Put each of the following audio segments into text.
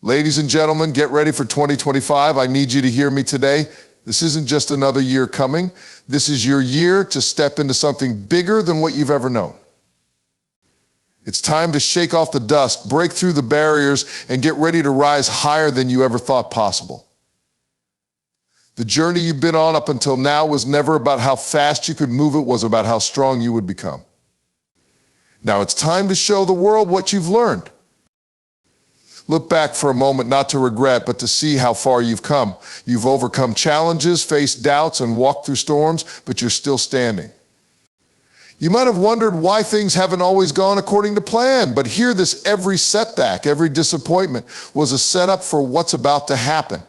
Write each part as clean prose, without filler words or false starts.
Ladies and gentlemen, get ready for 2025. I need you to hear me today. This isn't just another year coming. This is your year to step into something bigger than what you've ever known. It's time to shake off the dust, break through the barriers, and get ready to rise higher than you ever thought possible. The journey you've been on up until now was never about how fast you could move, it was about how strong you would become. Now it's time to show the world what you've learned. Look back for a moment, not to regret, but to see how far you've come. You've overcome challenges, faced doubts, and walked through storms, but you're still standing. You might have wondered why things haven't always gone according to plan, but hear this: every setback, every disappointment was a setup for what's about to happen.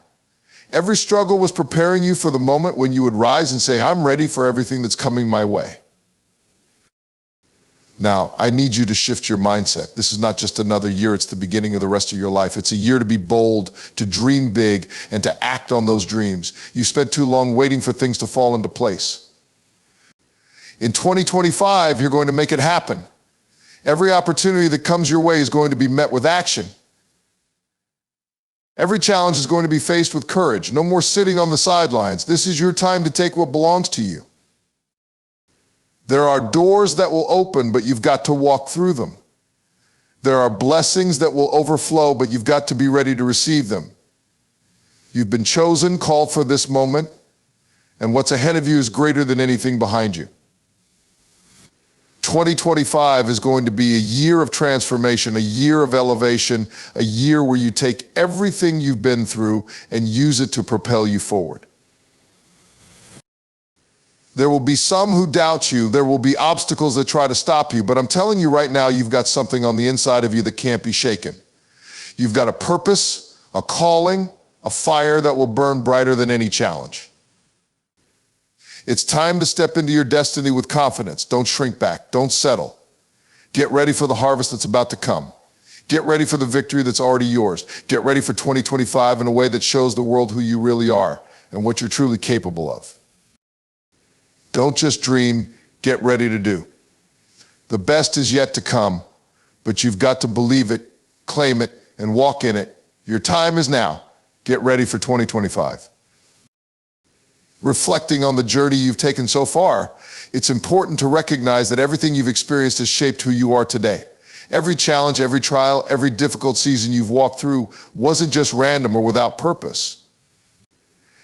Every struggle was preparing you for the moment when you would rise and say, I'm ready for everything that's coming my way. Now, I need you to shift your mindset. This is not just another year, it's the beginning of the rest of your life. It's a year to be bold, to dream big, and to act on those dreams. You spent too long waiting for things to fall into place. In 2025, you're going to make it happen. Every opportunity that comes your way is going to be met with action. Every challenge is going to be faced with courage. No more sitting on the sidelines. This is your time to take what belongs to you. There are doors that will open, but you've got to walk through them. There are blessings that will overflow, but you've got to be ready to receive them. You've been chosen, called for this moment, and what's ahead of you is greater than anything behind you. 2025 is going to be a year of transformation, a year of elevation, a year where you take everything you've been through and use it to propel you forward. There will be some who doubt you. There will be obstacles that try to stop you. But I'm telling you right now, you've got something on the inside of you that can't be shaken. You've got a purpose, a calling, a fire that will burn brighter than any challenge. It's time to step into your destiny with confidence. Don't shrink back. Don't settle. Get ready for the harvest that's about to come. Get ready for the victory that's already yours. Get ready for 2025 in a way that shows the world who you really are and what you're truly capable of. Don't just dream, get ready to do. The best is yet to come, but you've got to believe it, claim it, and walk in it. Your time is now. Get ready for 2025. Reflecting on the journey you've taken so far, it's important to recognize that everything you've experienced has shaped who you are today. Every challenge, every trial, every difficult season you've walked through wasn't just random or without purpose.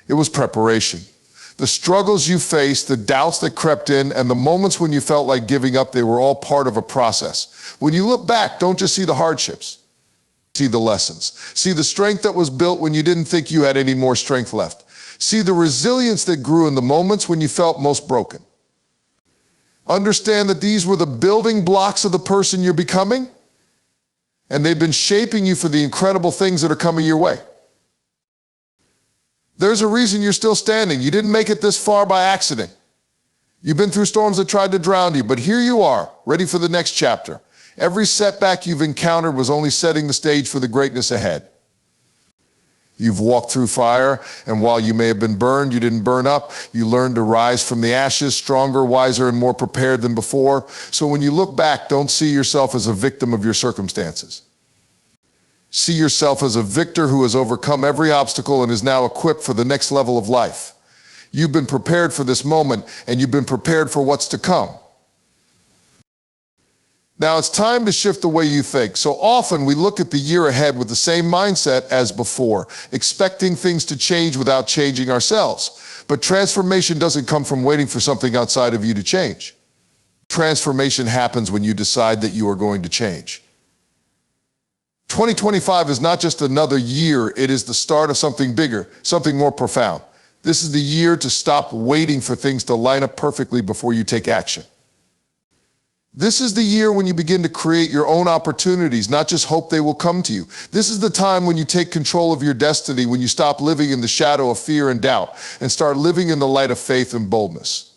It was preparation. The struggles you faced, the doubts that crept in, and the moments when you felt like giving up, they were all part of a process. When you look back, don't just see the hardships, see the lessons. See the strength that was built when you didn't think you had any more strength left. See the resilience that grew in the moments when you felt most broken. Understand that these were the building blocks of the person you're becoming, and they've been shaping you for the incredible things that are coming your way. There's a reason you're still standing. You didn't make it this far by accident. You've been through storms that tried to drown you, but here you are, ready for the next chapter. Every setback you've encountered was only setting the stage for the greatness ahead. You've walked through fire, and while you may have been burned, you didn't burn up. You learned to rise from the ashes, stronger, wiser, and more prepared than before. So when you look back, don't see yourself as a victim of your circumstances. See yourself as a victor who has overcome every obstacle and is now equipped for the next level of life. You've been prepared for this moment, and you've been prepared for what's to come. Now it's time to shift the way you think. So often we look at the year ahead with the same mindset as before, expecting things to change without changing ourselves. But transformation doesn't come from waiting for something outside of you to change. Transformation happens when you decide that you are going to change. 2025 is not just another year, it is the start of something bigger, something more profound. This is the year to stop waiting for things to line up perfectly before you take action. This is the year when you begin to create your own opportunities, not just hope they will come to you. This is the time when you take control of your destiny, when you stop living in the shadow of fear and doubt and start living in the light of faith and boldness.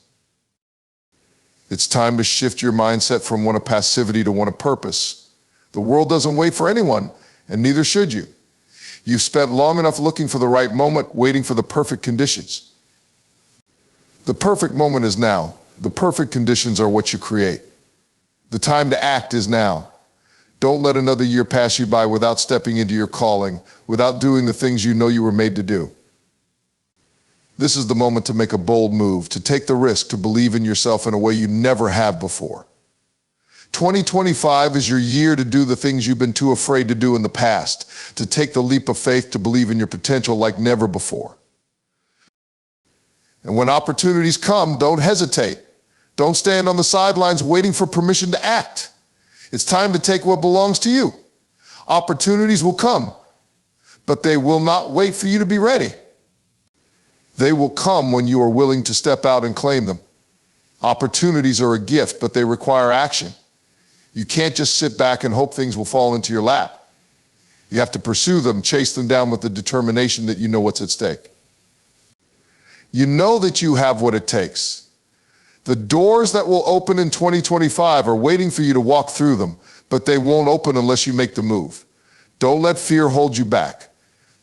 It's time to shift your mindset from one of passivity to one of purpose. The world doesn't wait for anyone, and neither should you. You've spent long enough looking for the right moment, waiting for the perfect conditions. The perfect moment is now. The perfect conditions are what you create. The time to act is now. Don't let another year pass you by without stepping into your calling, without doing the things you know you were made to do. This is the moment to make a bold move, to take the risk, to believe in yourself in a way you never have before. 2025 is your year to do the things you've been too afraid to do in the past, to take the leap of faith, to believe in your potential like never before. And when opportunities come, don't hesitate. Don't stand on the sidelines waiting for permission to act. It's time to take what belongs to you. Opportunities will come, but they will not wait for you to be ready. They will come when you are willing to step out and claim them. Opportunities are a gift, but they require action. You can't just sit back and hope things will fall into your lap. You have to pursue them, chase them down with the determination that you know what's at stake. You know that you have what it takes. The doors that will open in 2025 are waiting for you to walk through them, but they won't open unless you make the move. Don't let fear hold you back.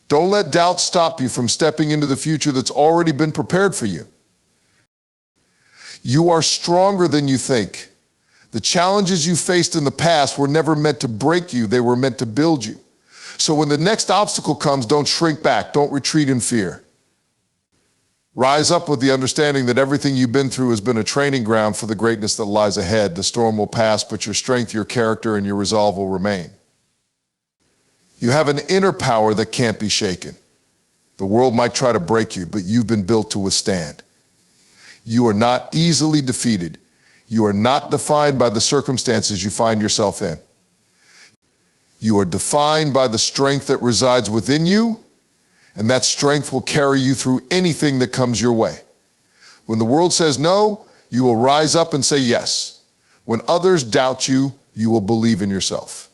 Don't let doubt stop you from stepping into the future that's already been prepared for you. You are stronger than you think. The challenges you faced in the past were never meant to break you, they were meant to build you. So when the next obstacle comes, don't shrink back, don't retreat in fear. Rise up with the understanding that everything you've been through has been a training ground for the greatness that lies ahead. The storm will pass, but your strength, your character, and your resolve will remain. You have an inner power that can't be shaken. The world might try to break you, but you've been built to withstand. You are not easily defeated. You are not defined by the circumstances you find yourself in. You are defined by the strength that resides within you, and that strength will carry you through anything that comes your way. When the world says no, you will rise up and say yes. When others doubt you, you will believe in yourself.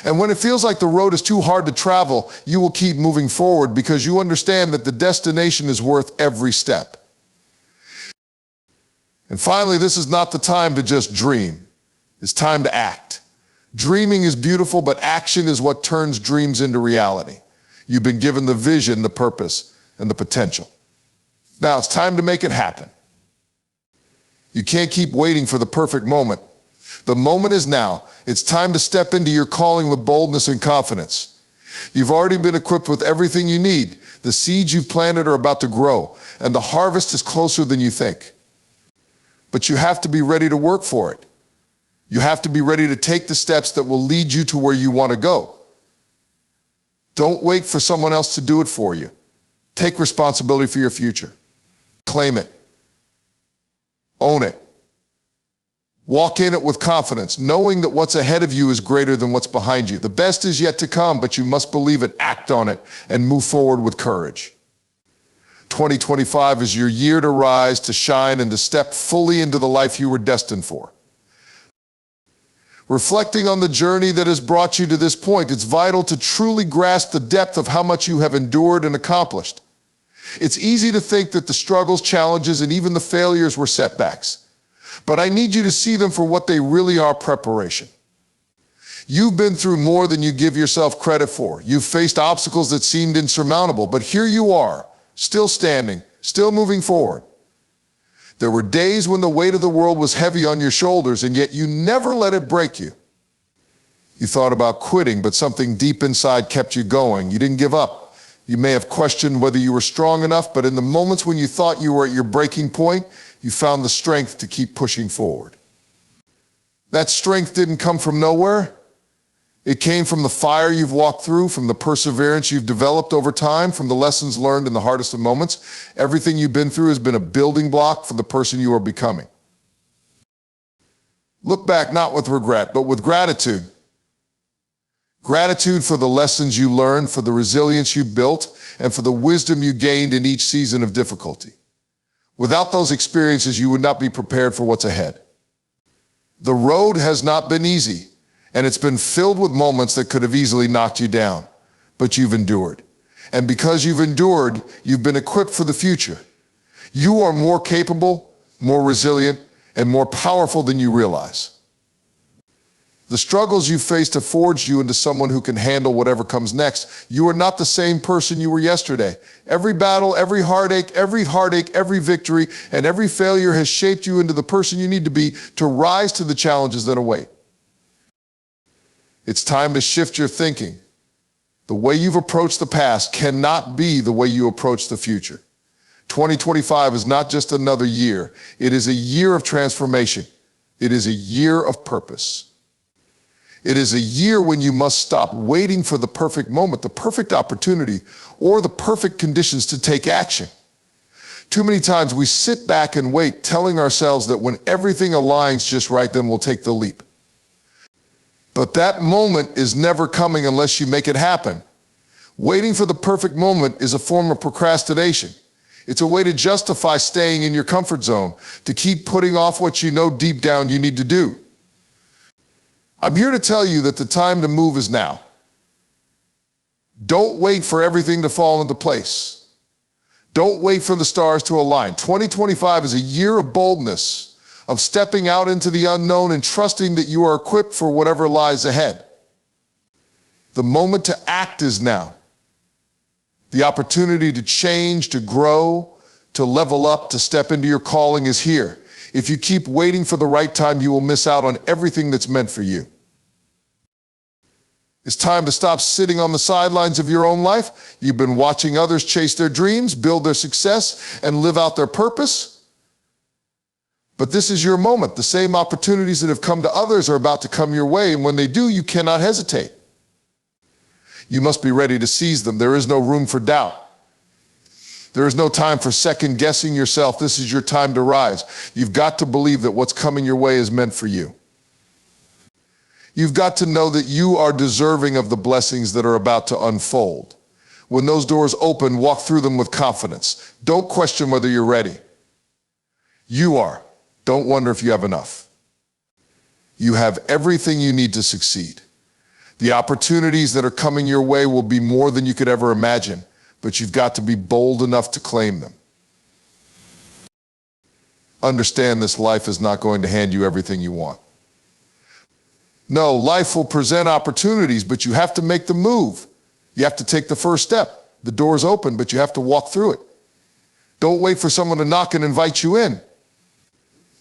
And when it feels like the road is too hard to travel, you will keep moving forward because you understand that the destination is worth every step. And finally, this is not the time to just dream. It's time to act. Dreaming is beautiful, but action is what turns dreams into reality. You've been given the vision, the purpose, and the potential. Now it's time to make it happen. You can't keep waiting for the perfect moment. The moment is now. It's time to step into your calling with boldness and confidence. You've already been equipped with everything you need. The seeds you've planted are about to grow, and the harvest is closer than you think. But you have to be ready to work for it. You have to be ready to take the steps that will lead you to where you want to go. Don't wait for someone else to do it for you. Take responsibility for your future. Claim it. Own it. Walk in it with confidence, knowing that what's ahead of you is greater than what's behind you. The best is yet to come, but you must believe it, act on it, and move forward with courage. 2025 is your year to rise, to shine, and to step fully into the life you were destined for. Reflecting on the journey that has brought you to this point, it's vital to truly grasp the depth of how much you have endured and accomplished. It's easy to think that the struggles, challenges, and even the failures were setbacks. But I need you to see them for what they really are: preparation. You've been through more than you give yourself credit for. You've faced obstacles that seemed insurmountable, but here you are, still standing, still moving forward. There were days when the weight of the world was heavy on your shoulders, and yet you never let it break you. You thought about quitting, but something deep inside kept you going. You didn't give up. You may have questioned whether you were strong enough, but in the moments when you thought you were at your breaking point, you found the strength to keep pushing forward. That strength didn't come from nowhere. It came from the fire you've walked through, from the perseverance you've developed over time, from the lessons learned in the hardest of moments. Everything you've been through has been a building block for the person you are becoming. Look back not with regret, but with gratitude. Gratitude for the lessons you learned, for the resilience you built, and for the wisdom you gained in each season of difficulty. Without those experiences, you would not be prepared for what's ahead. The road has not been easy, and it's been filled with moments that could have easily knocked you down, but you've endured. And because you've endured, you've been equipped for the future. You are more capable, more resilient, and more powerful than you realize. The struggles you faced have forged you into someone who can handle whatever comes next. You are not the same person you were yesterday. Every battle, every heartache, every victory, and every failure has shaped you into the person you need to be to rise to the challenges that await. It's time to shift your thinking. The way you've approached the past cannot be the way you approach the future. 2025 is not just another year. It is a year of transformation. It is a year of purpose. It is a year when you must stop waiting for the perfect moment, the perfect opportunity, or the perfect conditions to take action. Too many times we sit back and wait, telling ourselves that when everything aligns just right, then we'll take the leap. But that moment is never coming unless you make it happen. Waiting for the perfect moment is a form of procrastination. It's a way to justify staying in your comfort zone, to keep putting off what you know deep down you need to do. I'm here to tell you that the time to move is now. Don't wait for everything to fall into place. Don't wait for the stars to align. 2025 is a year of boldness, of stepping out into the unknown and trusting that you are equipped for whatever lies ahead. The moment to act is now. The opportunity to change, to grow, to level up, to step into your calling is here. If you keep waiting for the right time, you will miss out on everything that's meant for you. It's time to stop sitting on the sidelines of your own life. You've been watching others chase their dreams, build their success, and live out their purpose. But this is your moment. The same opportunities that have come to others are about to come your way, and when they do, you cannot hesitate. You must be ready to seize them. There is no room for doubt. There is no time for second guessing yourself. This is your time to rise. You've got to believe that what's coming your way is meant for you. You've got to know that you are deserving of the blessings that are about to unfold. When those doors open, walk through them with confidence. Don't question whether you're ready. You are. Don't wonder if you have enough. You have everything you need to succeed. The opportunities that are coming your way will be more than you could ever imagine, but you've got to be bold enough to claim them. Understand this life is not going to hand you everything you want. No, life will present opportunities, but you have to make the move. You have to take the first step. The door's open, but you have to walk through it. Don't wait for someone to knock and invite you in.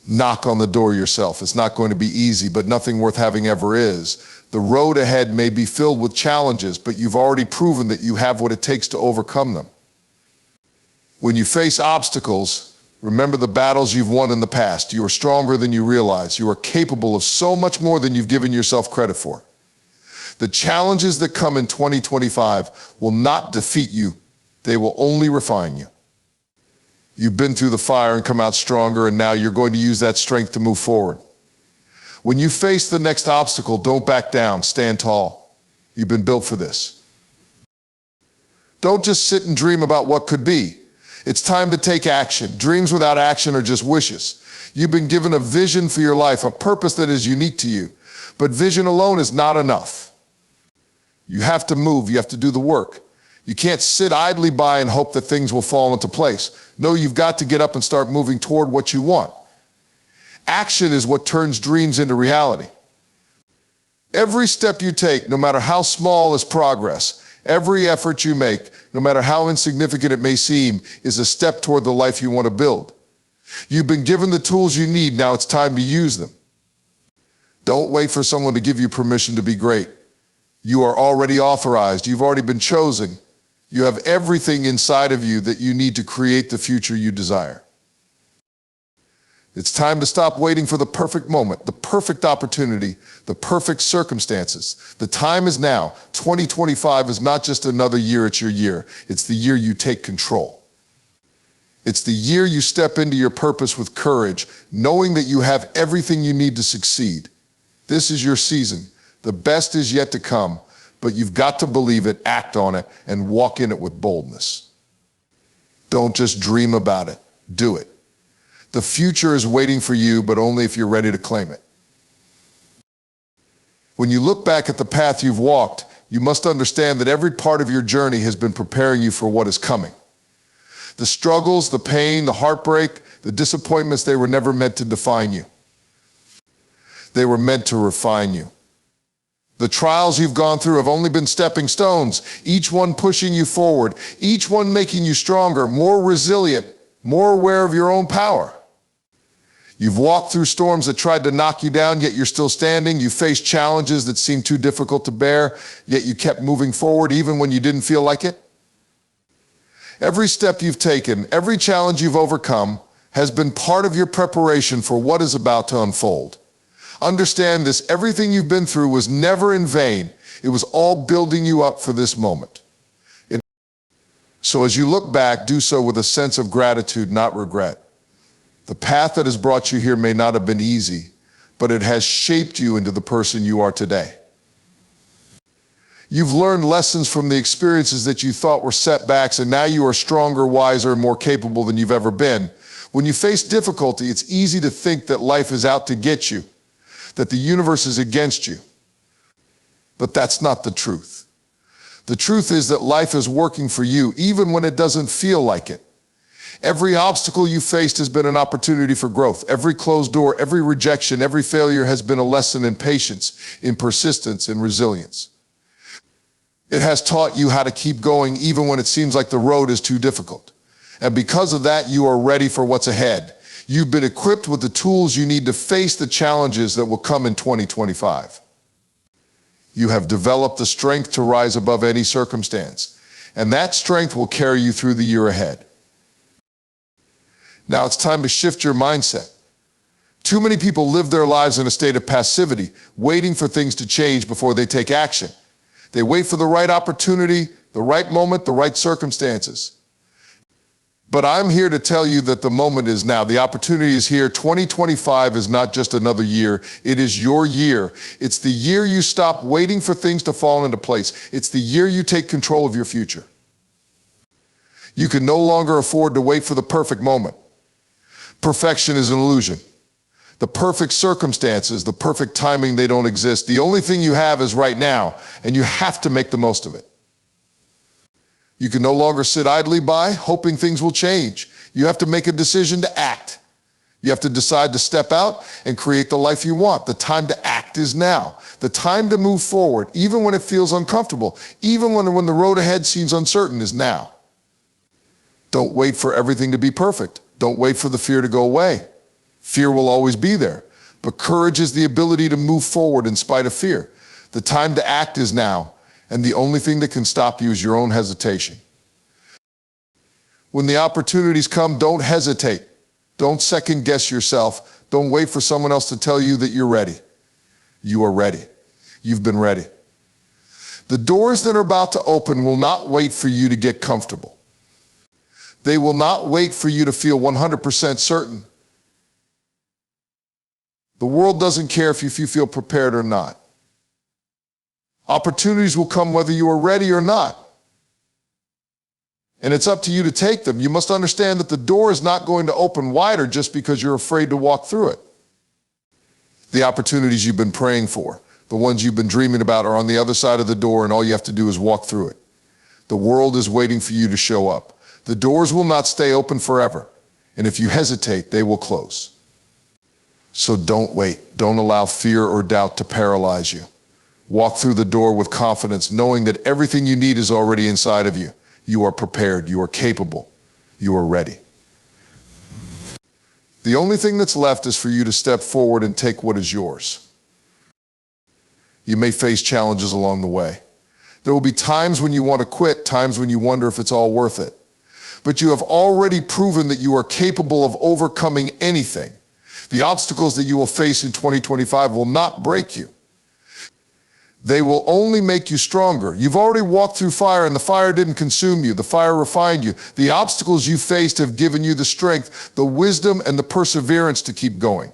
Knock on the door yourself. It's not going to be easy, but nothing worth having ever is. The road ahead may be filled with challenges, but you've already proven that you have what it takes to overcome them. When you face obstacles, remember the battles you've won in the past. You are stronger than you realize. You are capable of so much more than you've given yourself credit for. The challenges that come in 2025 will not defeat you. They will only refine you. You've been through the fire and come out stronger, and now you're going to use that strength to move forward. When you face the next obstacle, don't back down. Stand tall. You've been built for this. Don't just sit and dream about what could be. It's time to take action. Dreams without action are just wishes. You've been given a vision for your life, a purpose that is unique to you. But vision alone is not enough. You have to move. You have to do the work. You can't sit idly by and hope that things will fall into place. No, you've got to get up and start moving toward what you want. Action is what turns dreams into reality. Every step you take, no matter how small, is progress. Every effort you make, no matter how insignificant it may seem, is a step toward the life you want to build. You've been given the tools you need. Now it's time to use them. Don't wait for someone to give you permission to be great. You are already authorized. You've already been chosen. You have everything inside of you that you need to create the future you desire. It's time to stop waiting for the perfect moment, the perfect opportunity, the perfect circumstances. The time is now. 2025 is not just another year, it's your year. It's the year you take control. It's the year you step into your purpose with courage, knowing that you have everything you need to succeed. This is your season. The best is yet to come, but you've got to believe it, act on it, and walk in it with boldness. Don't just dream about it, do it. The future is waiting for you, but only if you're ready to claim it. When you look back at the path you've walked, you must understand that every part of your journey has been preparing you for what is coming. The struggles, the pain, the heartbreak, the disappointments, they were never meant to define you. They were meant to refine you. The trials you've gone through have only been stepping stones, each one pushing you forward, each one making you stronger, more resilient, more aware of your own power. You've walked through storms that tried to knock you down, yet you're still standing. You faced challenges that seemed too difficult to bear, yet you kept moving forward even when you didn't feel like it. Every step you've taken, every challenge you've overcome has been part of your preparation for what is about to unfold. Understand this, everything you've been through was never in vain. It was all building you up for this moment. So as you look back, do so with a sense of gratitude, not regret. The path that has brought you here may not have been easy, but it has shaped you into the person you are today. You've learned lessons from the experiences that you thought were setbacks, and now you are stronger, wiser, and more capable than you've ever been. When you face difficulty, it's easy to think that life is out to get you, that the universe is against you. But that's not the truth. The truth is that life is working for you, even when it doesn't feel like it. Every obstacle you faced has been an opportunity for growth. Every closed door, every rejection, every failure has been a lesson in patience, in persistence, in resilience. It has taught you how to keep going even when it seems like the road is too difficult. And because of that, you are ready for what's ahead. You've been equipped with the tools you need to face the challenges that will come in 2025. You have developed the strength to rise above any circumstance, and that strength will carry you through the year ahead. Now it's time to shift your mindset. Too many people live their lives in a state of passivity, waiting for things to change before they take action. They wait for the right opportunity, the right moment, the right circumstances. But I'm here to tell you that the moment is now. The opportunity is here. 2025 is not just another year. It is your year. It's the year you stop waiting for things to fall into place. It's the year you take control of your future. You can no longer afford to wait for the perfect moment. Perfection is an illusion. The perfect circumstances, the perfect timing, they don't exist. The only thing you have is right now, and you have to make the most of it. You can no longer sit idly by, hoping things will change. You have to make a decision to act. You have to decide to step out and create the life you want. The time to act is now. The time to move forward, even when it feels uncomfortable, even when the road ahead seems uncertain, is now. Don't wait for everything to be perfect. Don't wait for the fear to go away. Fear will always be there, but courage is the ability to move forward in spite of fear. The time to act is now, and the only thing that can stop you is your own hesitation. When the opportunities come, don't hesitate. Don't second guess yourself. Don't wait for someone else to tell you that you're ready. You are ready. You've been ready. The doors that are about to open will not wait for you to get comfortable. They will not wait for you to feel 100% certain. The world doesn't care if you feel prepared or not. Opportunities will come whether you are ready or not. And it's up to you to take them. You must understand that the door is not going to open wider just because you're afraid to walk through it. The opportunities you've been praying for, the ones you've been dreaming about, are on the other side of the door, and all you have to do is walk through it. The world is waiting for you to show up. The doors will not stay open forever, and if you hesitate, they will close. So don't wait. Don't allow fear or doubt to paralyze you. Walk through the door with confidence, knowing that everything you need is already inside of you. You are prepared. You are capable. You are ready. The only thing that's left is for you to step forward and take what is yours. You may face challenges along the way. There will be times when you want to quit, times when you wonder if it's all worth it. But you have already proven that you are capable of overcoming anything. The obstacles that you will face in 2025 will not break you. They will only make you stronger. You've already walked through fire, and the fire didn't consume you. The fire refined you. The obstacles you faced have given you the strength, the wisdom, and the perseverance to keep going.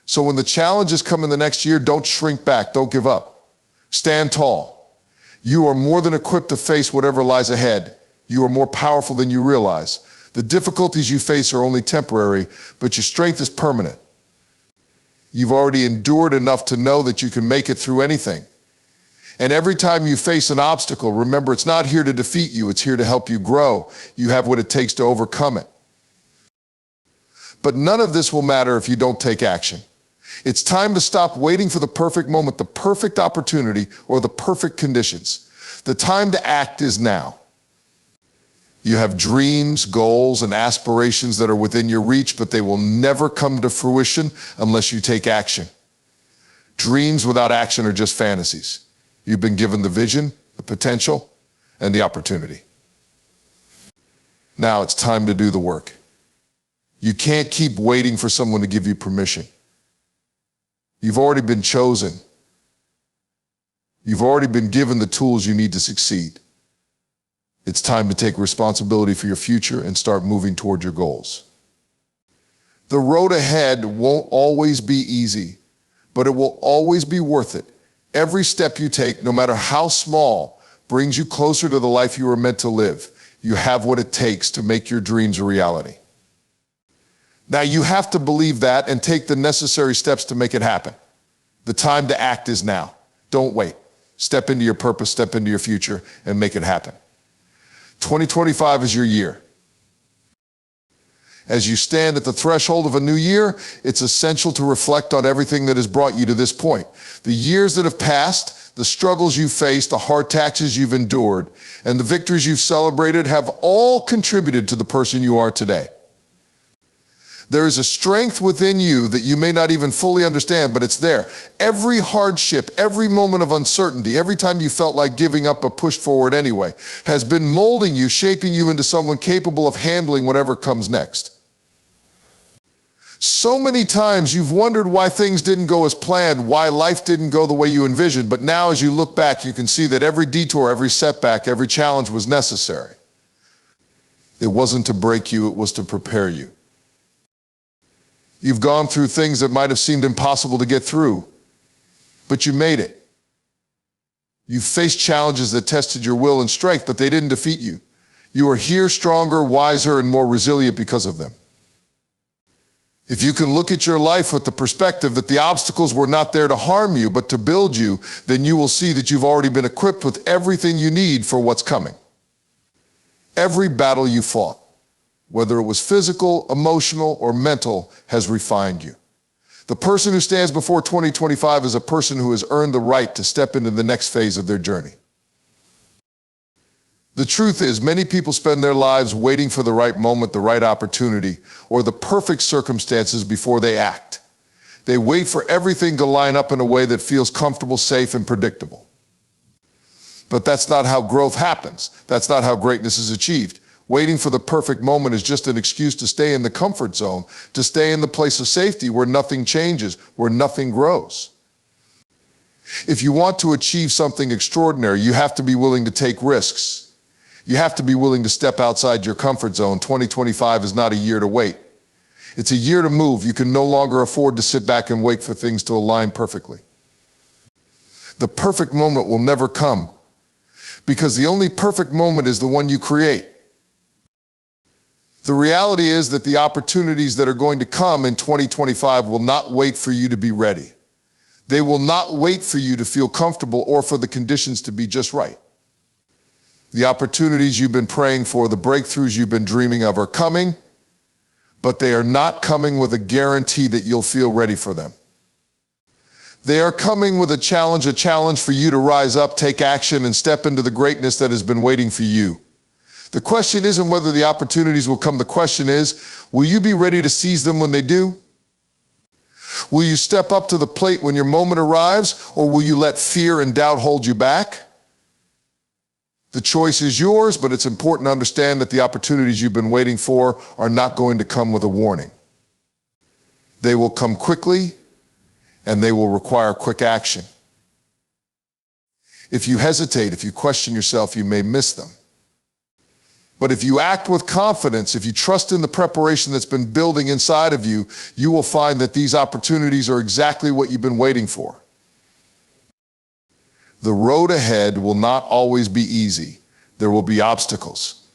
So when the challenges come in the next year, don't shrink back. Don't give up. Stand tall. You are more than equipped to face whatever lies ahead. You are more powerful than you realize. The difficulties you face are only temporary, but your strength is permanent. You've already endured enough to know that you can make it through anything. And every time you face an obstacle, remember, it's not here to defeat you, it's here to help you grow. You have what it takes to overcome it. But none of this will matter if you don't take action. It's time to stop waiting for the perfect moment, the perfect opportunity, or the perfect conditions. The time to act is now. You have dreams, goals, and aspirations that are within your reach, but they will never come to fruition unless you take action. Dreams without action are just fantasies. You've been given the vision, the potential, and the opportunity. Now it's time to do the work. You can't keep waiting for someone to give you permission. You've already been chosen. You've already been given the tools you need to succeed. It's time to take responsibility for your future and start moving toward your goals. The road ahead won't always be easy, but it will always be worth it. Every step you take, no matter how small, brings you closer to the life you were meant to live. You have what it takes to make your dreams a reality. Now you have to believe that and take the necessary steps to make it happen. The time to act is now. Don't wait. Step into your purpose, step into your future, and make it happen. 2025 is your year. As you stand at the threshold of a new year, it's essential to reflect on everything that has brought you to this point. The years that have passed, the struggles you've faced, the hard taxes you've endured, and the victories you've celebrated have all contributed to the person you are today. There is a strength within you that you may not even fully understand, but it's there. Every hardship, every moment of uncertainty, every time you felt like giving up but pushed forward anyway, has been molding you, shaping you into someone capable of handling whatever comes next. So many times you've wondered why things didn't go as planned, why life didn't go the way you envisioned, but now as you look back, you can see that every detour, every setback, every challenge was necessary. It wasn't to break you, it was to prepare you. You've gone through things that might have seemed impossible to get through, but you made it. You've faced challenges that tested your will and strength, but they didn't defeat you. You are here stronger, wiser, and more resilient because of them. If you can look at your life with the perspective that the obstacles were not there to harm you, but to build you, then you will see that you've already been equipped with everything you need for what's coming. Every battle you fought, whether it was physical, emotional, or mental, has refined you. The person who stands before 2025 is a person who has earned the right to step into the next phase of their journey. The truth is, many people spend their lives waiting for the right moment, the right opportunity, or the perfect circumstances before they act. They wait for everything to line up in a way that feels comfortable, safe, and predictable. But that's not how growth happens. That's not how greatness is achieved. Waiting for the perfect moment is just an excuse to stay in the comfort zone, to stay in the place of safety where nothing changes, where nothing grows. If you want to achieve something extraordinary, you have to be willing to take risks. You have to be willing to step outside your comfort zone. 2025 is not a year to wait. It's a year to move. You can no longer afford to sit back and wait for things to align perfectly. The perfect moment will never come, because the only perfect moment is the one you create. The reality is that the opportunities that are going to come in 2025 will not wait for you to be ready. They will not wait for you to feel comfortable or for the conditions to be just right. The opportunities you've been praying for, the breakthroughs you've been dreaming of are coming, but they are not coming with a guarantee that you'll feel ready for them. They are coming with a challenge for you to rise up, take action, and step into the greatness that has been waiting for you. The question isn't whether the opportunities will come. The question is, will you be ready to seize them when they do? Will you step up to the plate when your moment arrives, or will you let fear and doubt hold you back? The choice is yours, but it's important to understand that the opportunities you've been waiting for are not going to come with a warning. They will come quickly, and they will require quick action. If you hesitate, if you question yourself, you may miss them. But if you act with confidence, if you trust in the preparation that's been building inside of you, you will find that these opportunities are exactly what you've been waiting for. The road ahead will not always be easy. There will be obstacles.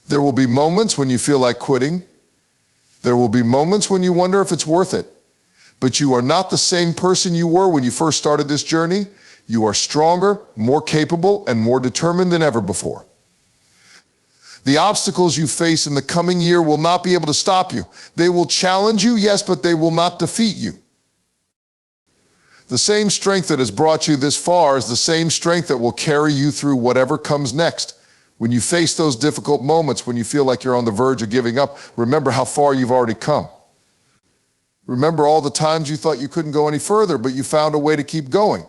There will be moments when you feel like quitting. There will be moments when you wonder if it's worth it. But you are not the same person you were when you first started this journey. You are stronger, more capable, and more determined than ever before. The obstacles you face in the coming year will not be able to stop you. They will challenge you, yes, but they will not defeat you. The same strength that has brought you this far is the same strength that will carry you through whatever comes next, When you face those difficult moments, when you feel like you're on the verge of giving up, remember how far you've already come. Remember all the times you thought you couldn't go any further, but you found a way to keep going.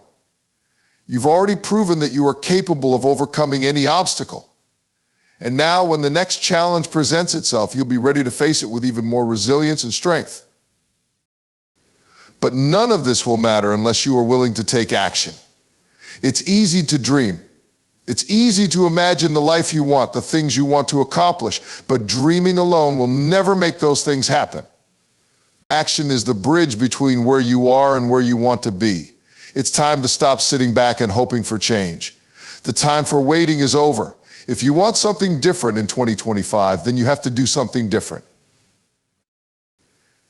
You've already proven that you are capable of overcoming any obstacle. And now when the next challenge presents itself, you'll be ready to face it with even more resilience and strength. But none of this will matter unless you are willing to take action. It's easy to dream. It's easy to imagine the life you want, the things you want to accomplish, but dreaming alone will never make those things happen. Action is the bridge between where you are and where you want to be. It's time to stop sitting back and hoping for change. The time for waiting is over. If you want something different in 2025, then you have to do something different.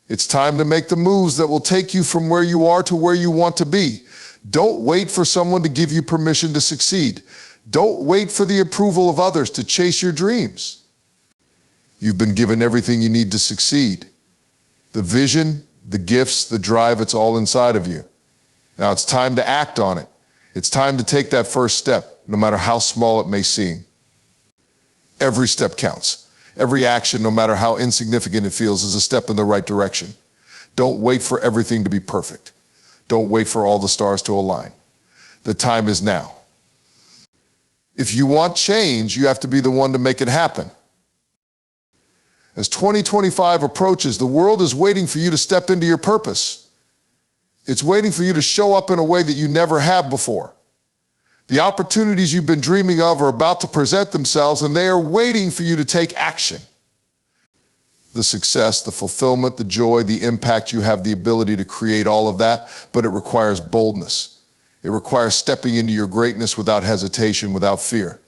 It's time to make the moves that will take you from where you are to where you want to be. Don't wait for someone to give you permission to succeed. Don't wait for the approval of others to chase your dreams. You've been given everything you need to succeed. The vision, the gifts, the drive, it's all inside of you. Now it's time to act on it. It's time to take that first step, no matter how small it may seem. Every step counts. Every action, no matter how insignificant it feels, is a step in the right direction. Don't wait for everything to be perfect. Don't wait for all the stars to align. The time is now. If you want change, you have to be the one to make it happen. As 2025 approaches, the world is waiting for you to step into your purpose. It's waiting for you to show up in a way that you never have before. The opportunities you've been dreaming of are about to present themselves, and they are waiting for you to take action. The success, the fulfillment, the joy, the impact, you have the ability to create all of that, but it requires boldness. It requires stepping into your greatness without hesitation, without fear.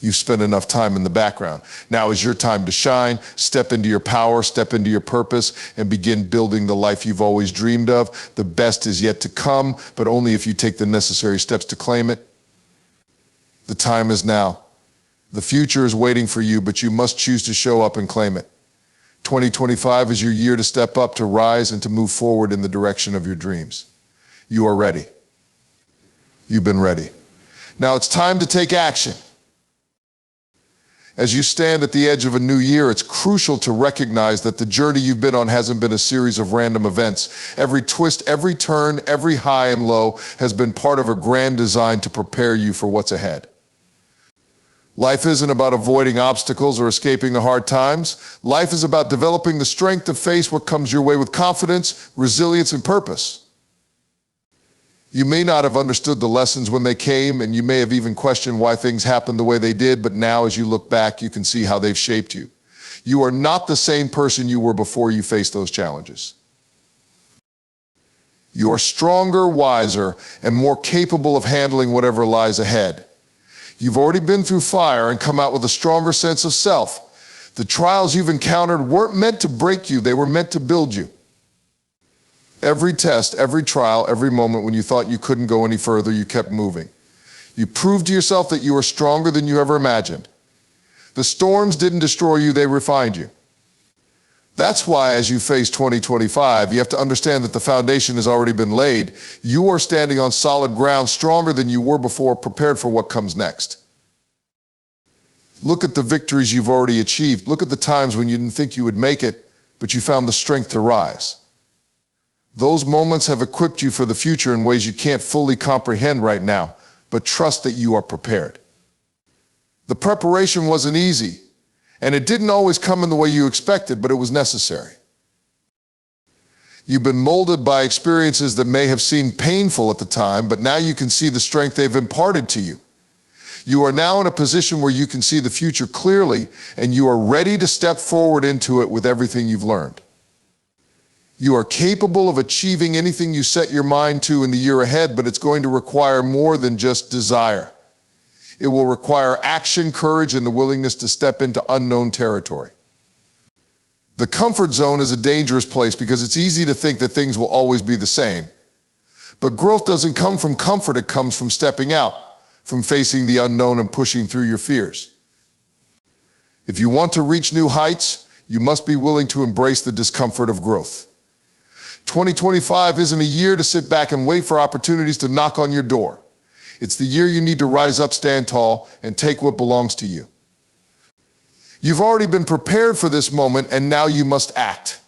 You've spent enough time in the background. Now is your time to shine, step into your power, step into your purpose, and begin building the life you've always dreamed of. The best is yet to come, but only if you take the necessary steps to claim it. The time is now. The future is waiting for you, but you must choose to show up and claim it. 2025 is your year to step up, to rise, and to move forward in the direction of your dreams. You are ready. You've been ready. Now it's time to take action. As you stand at the edge of a new year, it's crucial to recognize that the journey you've been on hasn't been a series of random events. Every twist, every turn, every high and low has been part of a grand design to prepare you for what's ahead. Life isn't about avoiding obstacles or escaping the hard times. Life is about developing the strength to face what comes your way with confidence, resilience, and purpose. You may not have understood the lessons when they came, and you may have even questioned why things happened the way they did, but now as you look back, you can see how they've shaped you. You are not the same person you were before you faced those challenges. You are stronger, wiser, and more capable of handling whatever lies ahead. You've already been through fire and come out with a stronger sense of self. The trials you've encountered weren't meant to break you, they were meant to build you. Every test, every trial, every moment when you thought you couldn't go any further, you kept moving. You proved to yourself that you were stronger than you ever imagined. The storms didn't destroy you, they refined you. That's why as you face 2025, you have to understand that the foundation has already been laid. You are standing on solid ground, stronger than you were before, prepared for what comes next. Look at the victories you've already achieved. Look at the times when you didn't think you would make it, but you found the strength to rise. Those moments have equipped you for the future in ways you can't fully comprehend right now, but trust that you are prepared. The preparation wasn't easy, and it didn't always come in the way you expected, but it was necessary. You've been molded by experiences that may have seemed painful at the time, but now you can see the strength they've imparted to you. You are now in a position where you can see the future clearly, and you are ready to step forward into it with everything you've learned. You are capable of achieving anything you set your mind to in the year ahead, but it's going to require more than just desire. It will require action, courage, and the willingness to step into unknown territory. The comfort zone is a dangerous place because it's easy to think that things will always be the same. But growth doesn't come from comfort, it comes from stepping out, from facing the unknown and pushing through your fears. If you want to reach new heights, you must be willing to embrace the discomfort of growth. 2025 isn't a year to sit back and wait for opportunities to knock on your door. It's the year you need to rise up, stand tall, and take what belongs to you. You've already been prepared for this moment, and now you must act.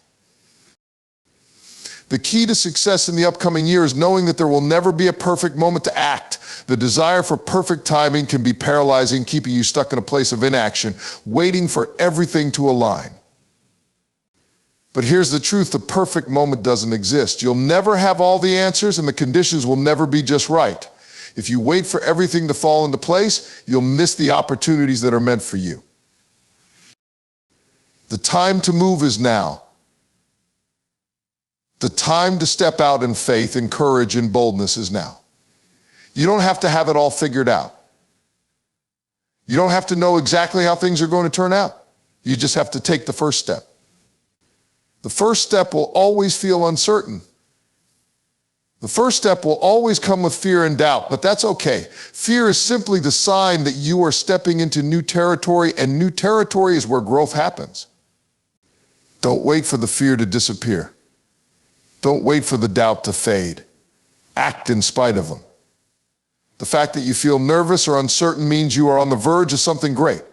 The key to success in the upcoming year is knowing that there will never be a perfect moment to act. The desire for perfect timing can be paralyzing, keeping you stuck in a place of inaction, waiting for everything to align. But here's the truth, the perfect moment doesn't exist. You'll never have all the answers, and the conditions will never be just right. If you wait for everything to fall into place, you'll miss the opportunities that are meant for you. The time to move is now. The time to step out in faith and courage and boldness is now. You don't have to have it all figured out. You don't have to know exactly how things are going to turn out. You just have to take the first step. The first step will always feel uncertain. The first step will always come with fear and doubt, but that's okay. Fear is simply the sign that you are stepping into new territory, and new territory is where growth happens. Don't wait for the fear to disappear. Don't wait for the doubt to fade. Act in spite of them. The fact that you feel nervous or uncertain means you are on the verge of something great.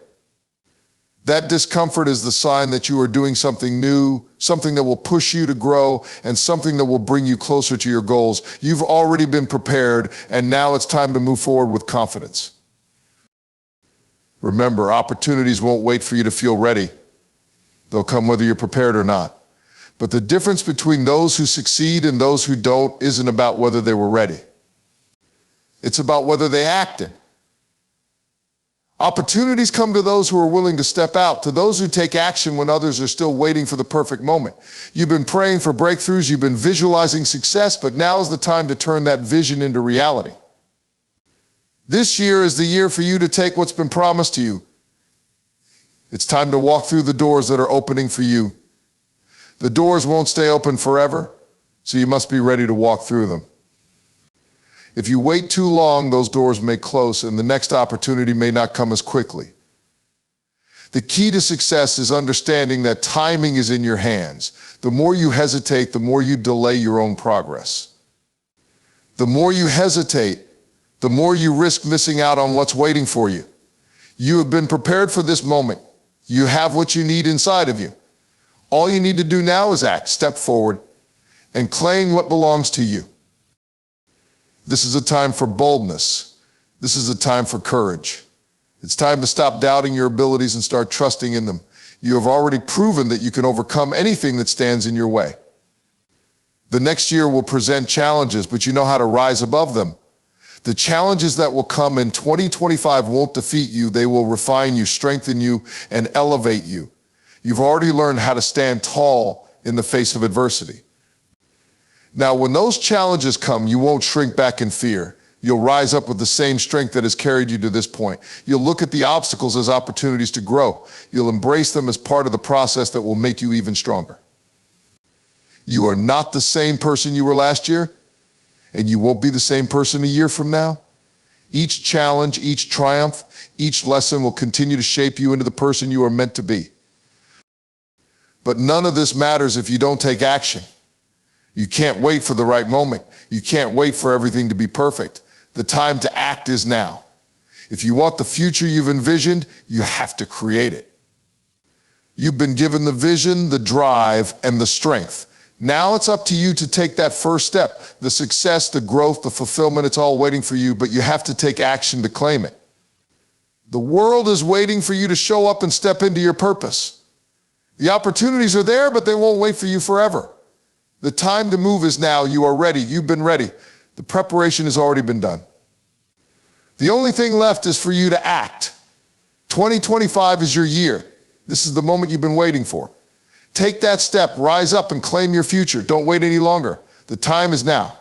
That discomfort is the sign that you are doing something new, something that will push you to grow, and something that will bring you closer to your goals. You've already been prepared, and now it's time to move forward with confidence. Remember, opportunities won't wait for you to feel ready. They'll come whether you're prepared or not. But the difference between those who succeed and those who don't isn't about whether they were ready. It's about whether they acted. Opportunities come to those who are willing to step out, to those who take action when others are still waiting for the perfect moment. You've been praying for breakthroughs, you've been visualizing success, but now is the time to turn that vision into reality. This year is the year for you to take what's been promised to you. It's time to walk through the doors that are opening for you. The doors won't stay open forever, so you must be ready to walk through them. If you wait too long, those doors may close and the next opportunity may not come as quickly. The key to success is understanding that timing is in your hands. The more you hesitate, the more you delay your own progress. The more you hesitate, the more you risk missing out on what's waiting for you. You have been prepared for this moment. You have what you need inside of you. All you need to do now is act, step forward, and claim what belongs to you. This is a time for boldness. This is a time for courage. It's time to stop doubting your abilities and start trusting in them. You have already proven that you can overcome anything that stands in your way. The next year will present challenges, but you know how to rise above them. The challenges that will come in 2025 won't defeat you. They will refine you, strengthen you, and elevate you. You've already learned how to stand tall in the face of adversity. Now, when those challenges come, you won't shrink back in fear. You'll rise up with the same strength that has carried you to this point. You'll look at the obstacles as opportunities to grow. You'll embrace them as part of the process that will make you even stronger. You are not the same person you were last year, and you won't be the same person a year from now. Each challenge, each triumph, each lesson will continue to shape you into the person you are meant to be. But none of this matters if you don't take action. You can't wait for the right moment. You can't wait for everything to be perfect. The time to act is now. If you want the future you've envisioned, you have to create it. You've been given the vision, the drive, and the strength. Now it's up to you to take that first step. The success, the growth, the fulfillment, it's all waiting for you, but you have to take action to claim it. The world is waiting for you to show up and step into your purpose. The opportunities are there, but they won't wait for you forever. The time to move is now. You are ready. You've been ready. The preparation has already been done. The only thing left is for you to act. 2025 is your year. This is the moment you've been waiting for. Take that step, rise up and claim your future. Don't wait any longer. The time is now.